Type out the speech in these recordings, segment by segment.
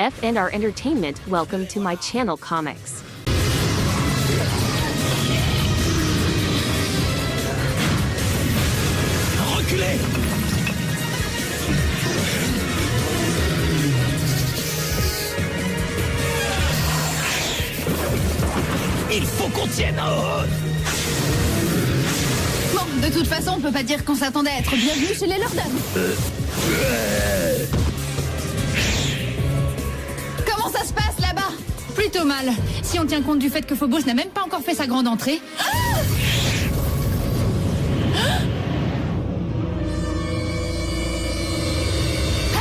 SF and our entertainment, welcome to my channel Comics. Reculez! Il faut qu'on tienne en haut. Bon, de toute façon, on peut pas dire qu'on s'attendait à être bienvenus chez les Lordan. Comment ça se passe là-bas? Plutôt mal. Si on tient compte du fait que Phobos n'a même pas encore fait sa grande entrée.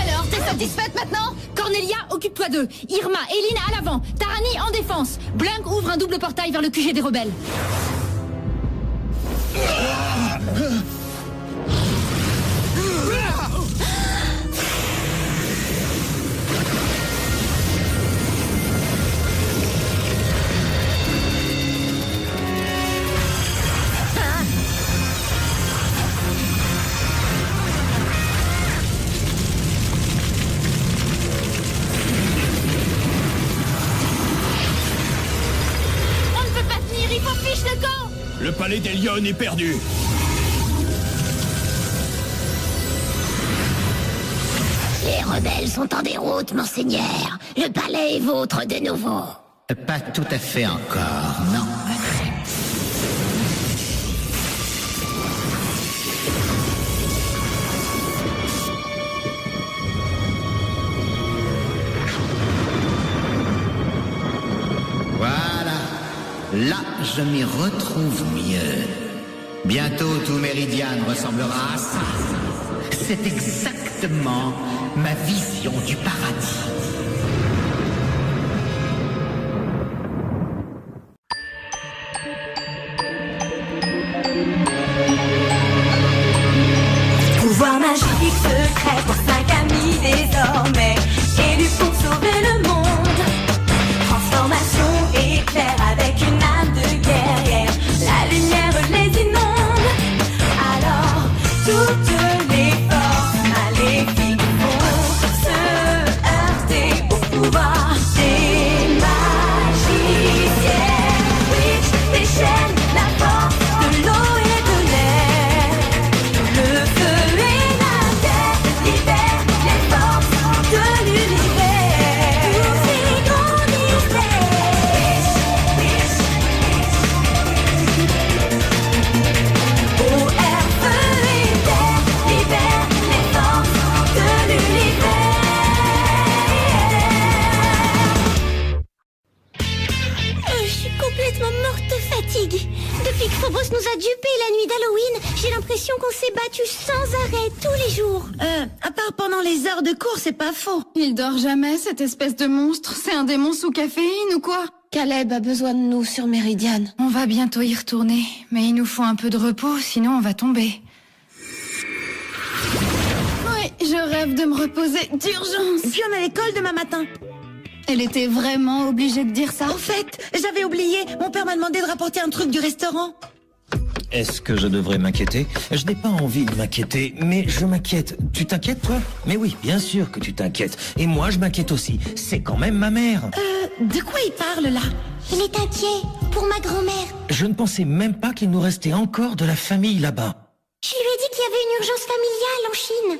Alors, t'es satisfaite maintenant? Cornelia, occupe-toi d'eux. Irma, Elina à l'avant. Tarani en défense. Blunk ouvre un double portail vers le QG des rebelles. Le palais des Lions est perdu. Les rebelles sont en déroute, monseigneur. Le palais est vôtre de nouveau. Pas tout à fait encore, non. Là, je m'y retrouve mieux. Bientôt, tout Méridiane ressemblera à ça. C'est exactement ma vision du paradis. Pouvoir magique secret pour 5 amis désormais, élus pour sauver le monde. Transformation éclair avec une âme de guerrière, la lumière les inonde. Alors toutes les forces maléfiques vont se heurter au pouvoir des magiciens. Witch déchaîne la force de l'eau et de l'air. Le feu et la terre libèrent les forces de l'univers. Tous ces grands mystères. Eau, air, feu et terre libèrent les forces de l'univers. Je suis complètement morte de fatigue. Depuis que Phobos nous a dupés la nuit d'Halloween, j'ai l'impression qu'on s'est battu sans arrêt tous les jours. À part pendant les heures de cours, c'est pas faux. Il dort jamais, cette espèce de monstre. C'est un démon sous caféine ou quoi? Caleb a besoin de nous sur Méridiane. On va bientôt y retourner, mais il nous faut un peu de repos, sinon on va tomber. Oui, je rêve de me reposer d'urgence. Puis on a l'école demain matin. Elle était vraiment obligée de dire ça? En fait, j'avais oublié. Mon père m'a demandé de rapporter un truc du restaurant. Est-ce que je devrais m'inquiéter? Je n'ai pas envie de m'inquiéter, mais je m'inquiète. Tu t'inquiètes, toi? Mais oui, bien sûr que tu t'inquiètes. Et moi, je m'inquiète aussi. C'est quand même ma mère. De quoi il parle, là? Il est inquiet pour ma grand-mère. Je ne pensais même pas qu'il nous restait encore de la famille là-bas. Je lui ai dit qu'il y avait une urgence familiale en Chine.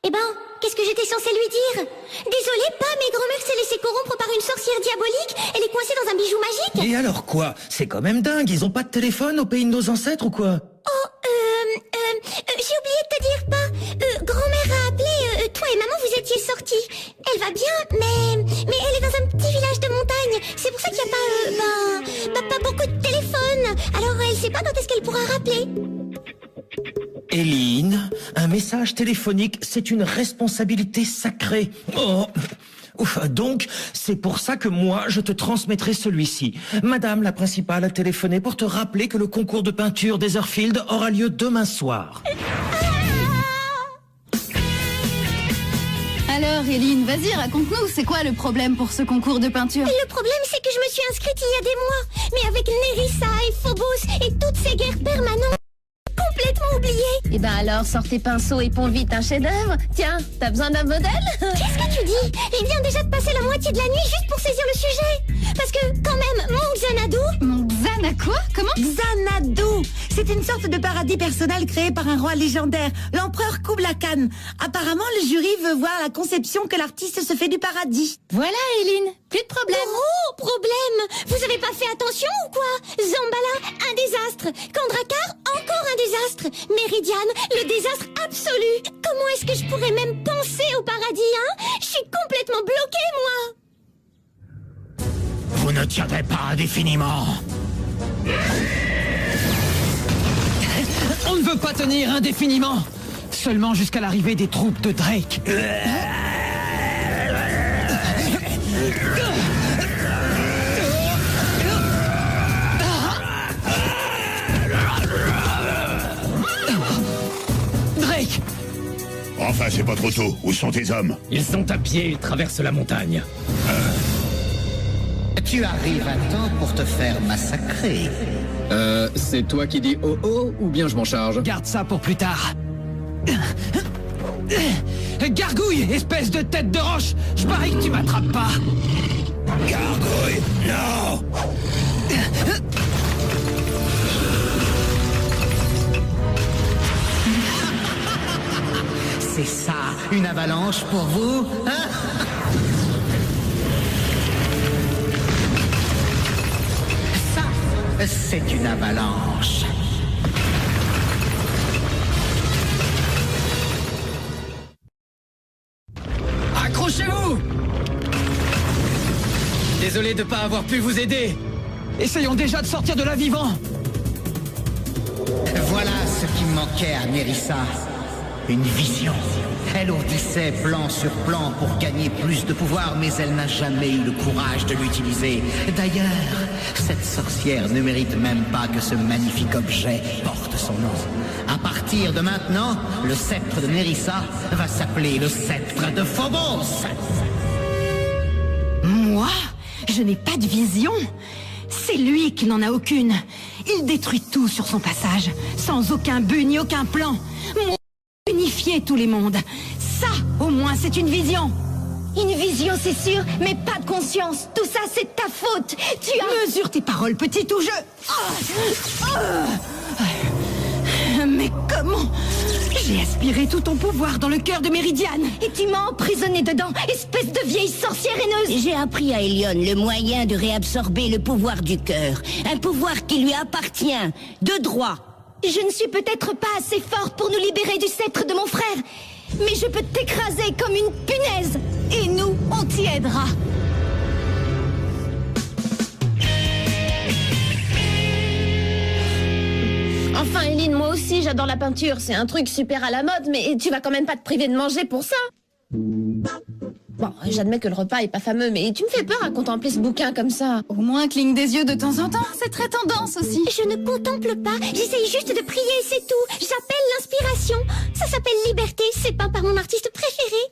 Eh ben, qu'est-ce que j'étais censée lui dire? Désolée, pas, mais grand-mère s'est laissée corrompre par une sorcière diabolique. Elle est coincée dans un bijou magique. Et alors quoi? C'est quand même dingue. Ils ont pas de téléphone au pays de nos ancêtres ou quoi? Oh, j'ai oublié de te dire, pas. Grand-mère a appelé, toi et maman vous étiez sortis. Elle va bien, mais elle est dans un petit village de montagne. C'est pour ça qu'il n'y a pas beaucoup de téléphone. Alors elle sait pas quand est-ce qu'elle pourra rappeler. Éline, un message téléphonique, c'est une responsabilité sacrée. Oh. Ouf, donc, c'est pour ça que moi, je te transmettrai celui-ci. Madame la principale a téléphoné pour te rappeler que le concours de peinture d'Etherfield aura lieu demain soir. Alors, Éline, vas-y, raconte-nous, c'est quoi le problème pour ce concours de peinture? Le problème, c'est que je me suis inscrite il y a des mois. Mais avec Nerissa et Phobos et toutes ces guerres permanentes, complètement oublié. Eh ben alors, sors tes pinceaux et ponds vite un chef-d'œuvre. Tiens, t'as besoin d'un modèle? Qu'est-ce que tu dis? Il vient déjà de passer la moitié de la nuit juste pour saisir le sujet. Parce que, quand même, mon Xanadu... Mon Xana quoi? Comment? Xanadu. C'est une sorte de paradis personnel créé par un roi légendaire, l'empereur Kublai Khan. Apparemment, le jury veut voir la conception que l'artiste se fait du paradis. Voilà, Eileen, plus de problème. Oh, problème! Vous avez pas fait attention ou quoi? Zambala, un désastre. Kandrakar, encore un désastre. Méridiane, le désastre absolu. Comment est-ce que je pourrais même penser au paradis, hein? Je suis complètement bloquée, moi. Vous ne tiendrez pas indéfiniment. On ne veut pas tenir indéfiniment. Seulement jusqu'à l'arrivée des troupes de Drake. Drake! Enfin, c'est pas trop tôt. Où sont tes hommes? Ils sont à pied, ils traversent la montagne. Tu arrives à temps pour te faire massacrer. C'est toi qui dis oh oh ou bien je m'en charge? Garde ça pour plus tard. Gargouille, espèce de tête de roche! Je parie que tu m'attrapes pas! Gargouille, non! C'est ça, une avalanche pour vous, hein? Ça, c'est une avalanche. Accrochez-vous! Désolé de pas avoir pu vous aider. Essayons déjà de sortir de là vivant! Voilà ce qui manquait à Nerissa. Une vision. Elle ourdissait plan sur plan pour gagner plus de pouvoir, mais elle n'a jamais eu le courage de l'utiliser. D'ailleurs, cette sorcière ne mérite même pas que ce magnifique objet porte son nom. À partir de maintenant, le sceptre de Nerissa va s'appeler le sceptre de Phobos. Moi? Je n'ai pas de vision. C'est lui qui n'en a aucune. Il détruit tout sur son passage, sans aucun but ni aucun plan. Moi, unifier tous les mondes. Ça, au moins, c'est une vision. Une vision, c'est sûr, mais pas de conscience. Tout ça, c'est de ta faute. Tu as... Mesure tes paroles, petite, ou je... Mais comment? J'ai aspiré tout ton pouvoir dans le cœur de Méridiane. Et tu m'as emprisonné dedans, espèce de vieille sorcière haineuse. J'ai appris à Elion le moyen de réabsorber le pouvoir du cœur. Un pouvoir qui lui appartient, de droit. Je ne suis peut-être pas assez forte pour nous libérer du sceptre de mon frère, mais je peux t'écraser comme une punaise. Et nous, on t'y aidera. Enfin, Eileen, moi aussi, j'adore la peinture. C'est un truc super à la mode, mais tu vas quand même pas te priver de manger pour ça. Bon, j'admets que le repas est pas fameux, mais tu me fais peur à contempler ce bouquin comme ça. Au moins, cligne des yeux de temps en temps. C'est très tendance aussi. Je ne contemple pas, j'essaye juste de prier et c'est tout. J'appelle l'inspiration. Ça s'appelle Liberté, c'est peint par mon artiste préféré,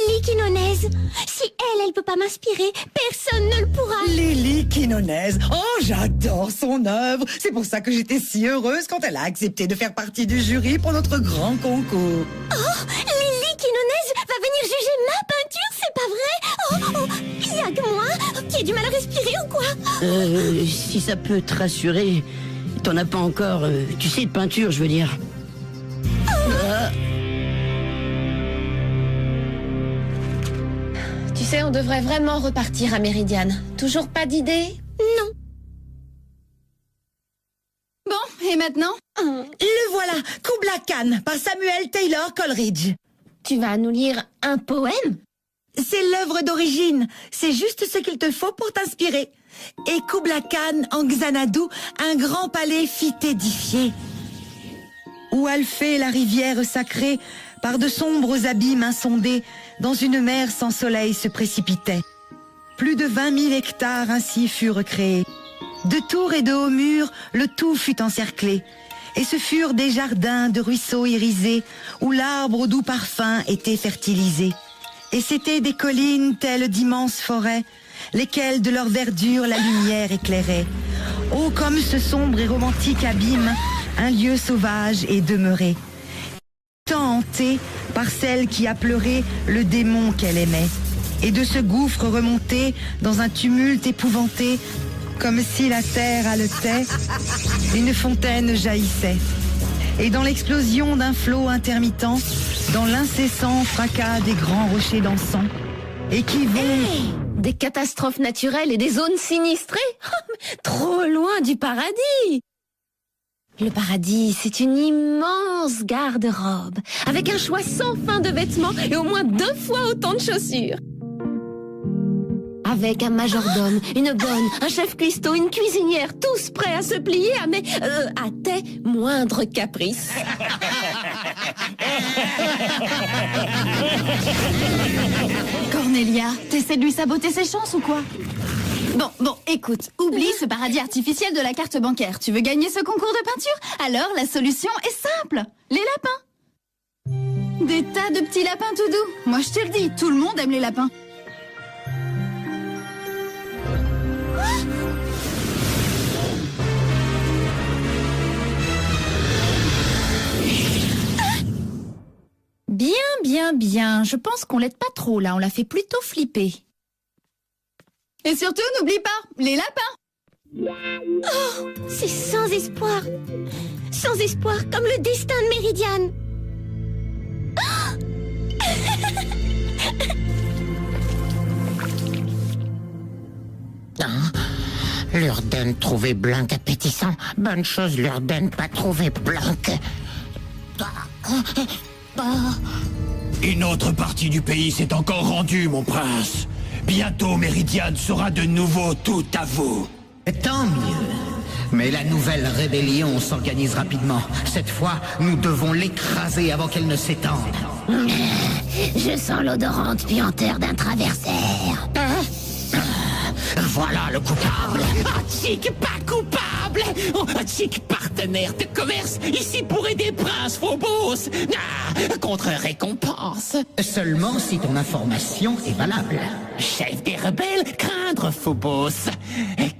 Lily Quinones. Si elle peut pas m'inspirer, personne ne le pourra. Lily Quinones. Oh, j'adore son œuvre. C'est pour ça que j'étais si heureuse quand elle a accepté de faire partie du jury pour notre grand concours. Oh, Lily Quinones va venir juger ma peinture, c'est pas vrai? Oh, y'a que moi qui ai du mal à respirer ou quoi? Si ça peut te rassurer, t'en as pas encore, tu sais, de peinture, je veux dire. Tu sais, on devrait vraiment repartir à Méridiane. Toujours pas d'idée? Non. Bon, et maintenant? Le voilà, Kublai Khan, par Samuel Taylor Coleridge. Tu vas nous lire un poème? C'est l'œuvre d'origine. C'est juste ce qu'il te faut pour t'inspirer. Et Kublai Khan, en Xanadu, un grand palais fit édifier. Où Alphée, la rivière sacrée, par de sombres abîmes insondés, dans une mer sans soleil se précipitait. Plus de 20 000 hectares ainsi furent créés. De tours et de hauts murs, le tout fut encerclé. Et ce furent des jardins de ruisseaux irisés, où l'arbre au doux parfum était fertilisé. Et c'étaient des collines telles d'immenses forêts, lesquelles de leur verdure la lumière éclairait. Oh, comme ce sombre et romantique abîme un lieu sauvage et demeuré, tant hanté par celle qui a pleuré le démon qu'elle aimait, et de ce gouffre remonté dans un tumulte épouvanté, comme si la terre haletait, une fontaine jaillissait. Et dans l'explosion d'un flot intermittent, dans l'incessant fracas des grands rochers dansants, et qui vont... Des catastrophes naturelles et des zones sinistrées? Trop loin du paradis! Le paradis, c'est une immense garde-robe, avec un choix sans fin de vêtements et au moins 2 fois autant de chaussures. Avec un majordome, une bonne, un chef cuistot, une cuisinière, tous prêts à se plier à tes moindres caprices. Cornelia, t'essaies de lui saboter ses chances ou quoi? Bon, écoute, oublie ce paradis artificiel de la carte bancaire. Tu veux gagner ce concours de peinture? Alors, la solution est simple. Les lapins. Des tas de petits lapins tout doux. Moi, je te le dis, tout le monde aime les lapins. Bien. Je pense qu'on l'aide pas trop, là. On l'a fait plutôt flipper. Et surtout, n'oublie pas, les lapins. Oh, c'est sans espoir. Sans espoir, comme le destin de Méridiane. Lurden trouvait Blanc appétissant. Bonne chose, Lurden pas trouvé Blanc. Une autre partie du pays s'est encore rendue, mon prince. Bientôt, Méridiane sera de nouveau tout à vous. Tant mieux. Mais la nouvelle rébellion s'organise rapidement. Cette fois, nous devons l'écraser avant qu'elle ne s'étende. Je sens l'odorante puanteur d'un traversaire. Voilà le coupable. Chic pas coupable. Chic partenaire de commerce, ici pour aider Prince Phobos. Contre récompense. Seulement si ton information est valable. Chef des rebelles, craindre Phobos.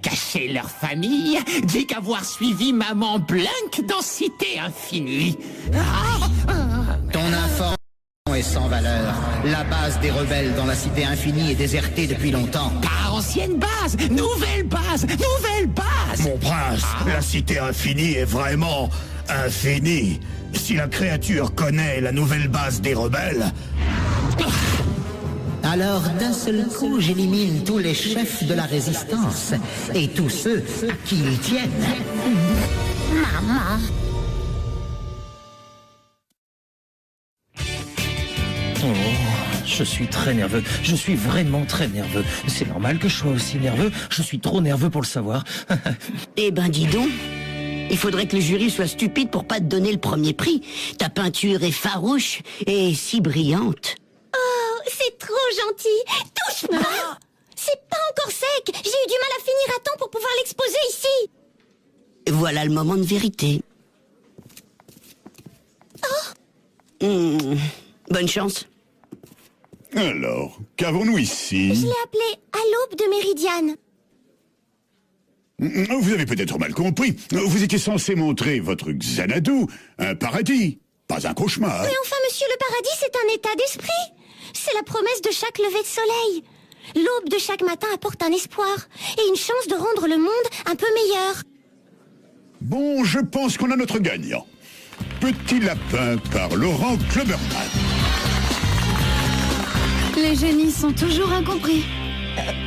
Cacher leur famille, dit qu'avoir suivi Maman Blanc dans Cité Infinie. Ton information est sans valeur. La base des rebelles dans la Cité Infinie est désertée depuis longtemps. Pas ancienne base, nouvelle base, nouvelle base. Mon prince, la Cité Infinie est vraiment infinie. Si la créature connaît la nouvelle base des rebelles... Alors, d'un seul coup, j'élimine tous les chefs de la résistance et tous ceux qui y tiennent. Maman. Oh, je suis très nerveux. Je suis vraiment très nerveux. C'est normal que je sois aussi nerveux. Je suis trop nerveux pour le savoir. Eh ben, dis donc. Il faudrait que le jury soit stupide pour pas te donner le premier prix. Ta peinture est farouche et si brillante. Oh, c'est trop gentil. Touche pas. C'est pas encore sec. J'ai eu du mal à finir à temps pour pouvoir l'exposer ici. Voilà le moment de vérité. Bonne chance. Alors, qu'avons-nous ici? Je l'ai appelé à l'aube de Méridiane. Vous avez peut-être mal compris. Vous étiez censé montrer votre Xanadu, un paradis, pas un cauchemar. Mais enfin, monsieur, le paradis, c'est un état d'esprit. C'est la promesse de chaque lever de soleil. L'aube de chaque matin apporte un espoir et une chance de rendre le monde un peu meilleur. Bon, je pense qu'on a notre gagnant. Petit lapin par Laurent Kloberman. Les génies sont toujours incompris.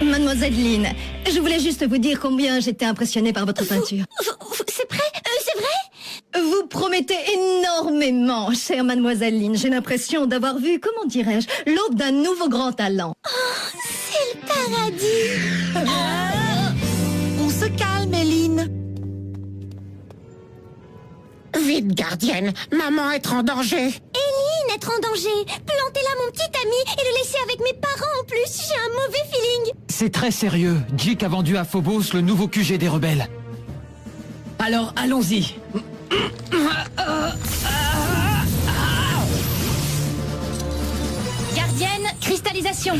Mademoiselle Lynn, je voulais juste vous dire combien j'étais impressionnée par votre peinture. C'est vrai? C'est vrai? Vous promettez énormément, chère Mademoiselle Lynn. J'ai l'impression d'avoir vu, comment dirais-je, l'aube d'un nouveau grand talent. Oh, c'est le paradis. On se calme, Lynn. Vite, gardienne, maman est en danger. Éline, être en danger. Plantez là mon petit ami et le laisser avec mes parents en plus. J'ai un mauvais feeling. C'est très sérieux. Jake a vendu à Phobos le nouveau QG des rebelles. Alors, allons-y. Gardienne, cristallisation.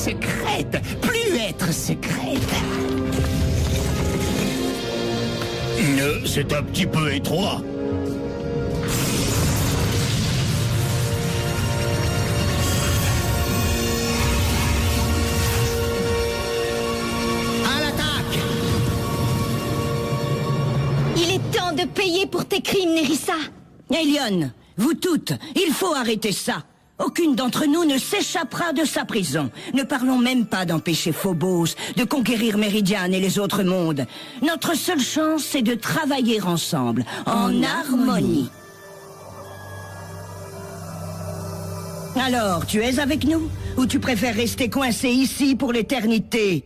secrète, plus être secrète. C'est un petit peu étroit. À l'attaque! Il est temps de payer pour tes crimes, Nerissa. Elion, vous toutes, il faut arrêter ça. Aucune d'entre nous ne s'échappera de sa prison. Ne parlons même pas d'empêcher Phobos de conquérir Méridiane et les autres mondes. Notre seule chance, c'est de travailler ensemble, en harmonie. Alors, tu es avec nous? Ou tu préfères rester coincé ici pour l'éternité?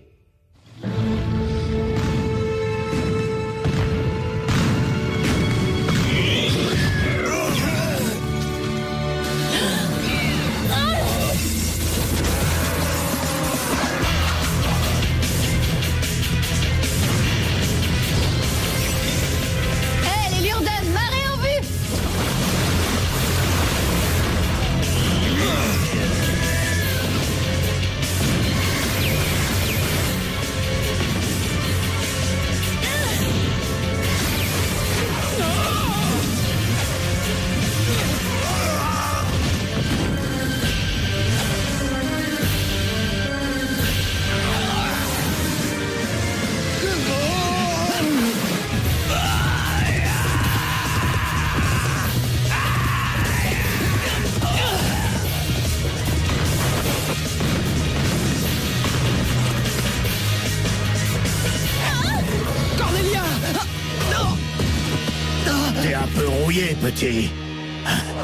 T'es un peu rouillé, petit.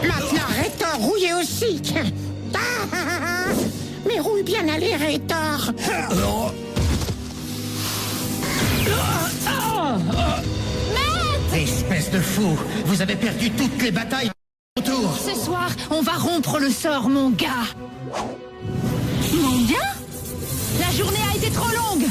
Maintenant, Rétor rouillé aussi. Mais rouille bien aller, Rétor. Espèce de fou, vous avez perdu toutes les batailles autour. Ce soir, on va rompre le sort, mon gars. Mon gars? La journée a été trop longue.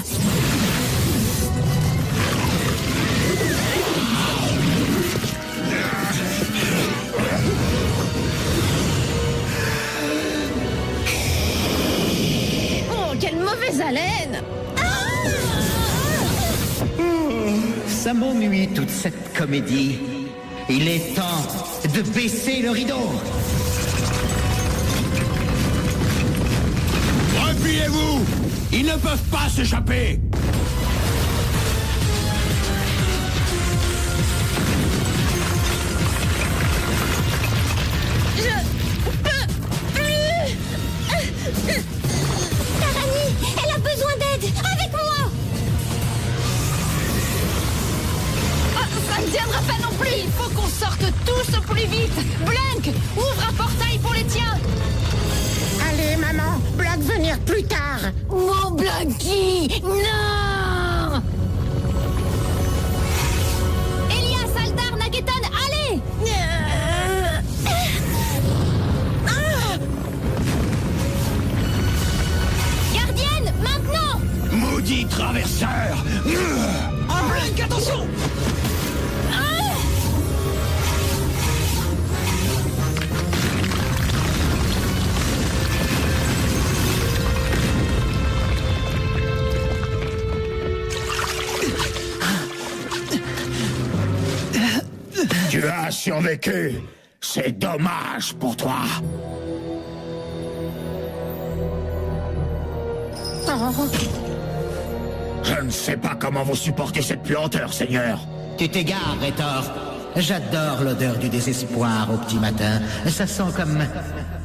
Oh, quelle mauvaise haleine! Ça m'ennuie toute cette comédie. Il est temps de baisser le rideau. Repliez-vous! Ils ne peuvent pas s'échapper! Tarani, elle a besoin d'aide. Avec moi. Ça ne tiendra pas non plus. Il faut qu'on sorte tous au plus vite. Blank, ouvre un portail pour les tiens. Allez, maman, bloque venir plus tard. Mon Blanky, non. Elias, Aldar, Nagetan, allez. Gardienne, maintenant. Maudit traverseur! Oh, Blank, attention! Tu as survécu. C'est dommage pour toi. Je ne sais pas comment vous supportez cette puanteur, Seigneur. Tu t'égares, Rétor. J'adore l'odeur du désespoir au petit matin. Ça sent comme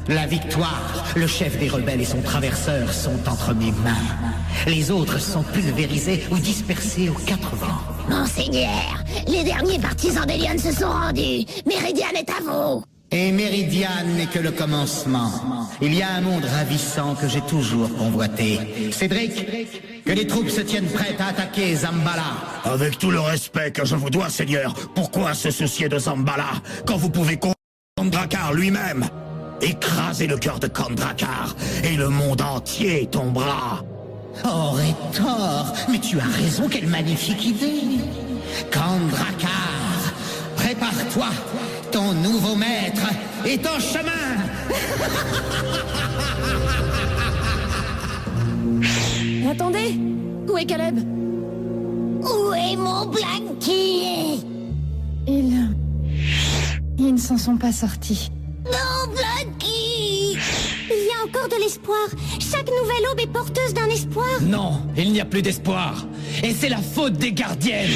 la victoire. Le chef des rebelles et son traverseur sont entre mes mains. Les autres sont pulvérisés ou dispersés aux quatre vents. Monseigneur, les derniers partisans d'Elion se sont rendus. Méridiane est à vous. Et Méridiane n'est que le commencement. Il y a un monde ravissant que j'ai toujours convoité. Cédric, que les troupes se tiennent prêtes à attaquer Zambala. Avec tout le respect que je vous dois, Seigneur, pourquoi se soucier de Zambala quand vous pouvez Kandrakar lui-même? Écraser le cœur de Kandrakar et le monde entier tombera. Oh, Rétor, mais tu as raison, quelle magnifique idée. Kandrakar, prépare-toi, ton nouveau maître est en chemin. Hé, où est Caleb? Où est mon Blanky? Ils ne s'en sont pas sortis. Non, Blanky! Il y a encore de l'espoir. Chaque nouvelle aube est porteuse d'un espoir. Non, il n'y a plus d'espoir. Et c'est la faute des gardiennes.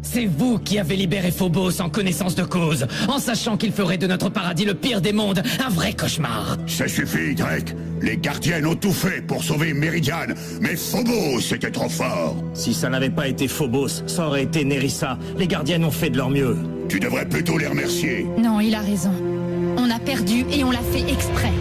C'est vous qui avez libéré Phobos en connaissance de cause, en sachant qu'il ferait de notre paradis le pire des mondes, un vrai cauchemar. Ça suffit, Drake. Les gardiennes ont tout fait pour sauver Meridian, mais Phobos était trop fort. Si ça n'avait pas été Phobos, ça aurait été Nerissa. Les gardiennes ont fait de leur mieux. Tu devrais plutôt les remercier. Non, il a raison. On a perdu et on l'a fait exprès.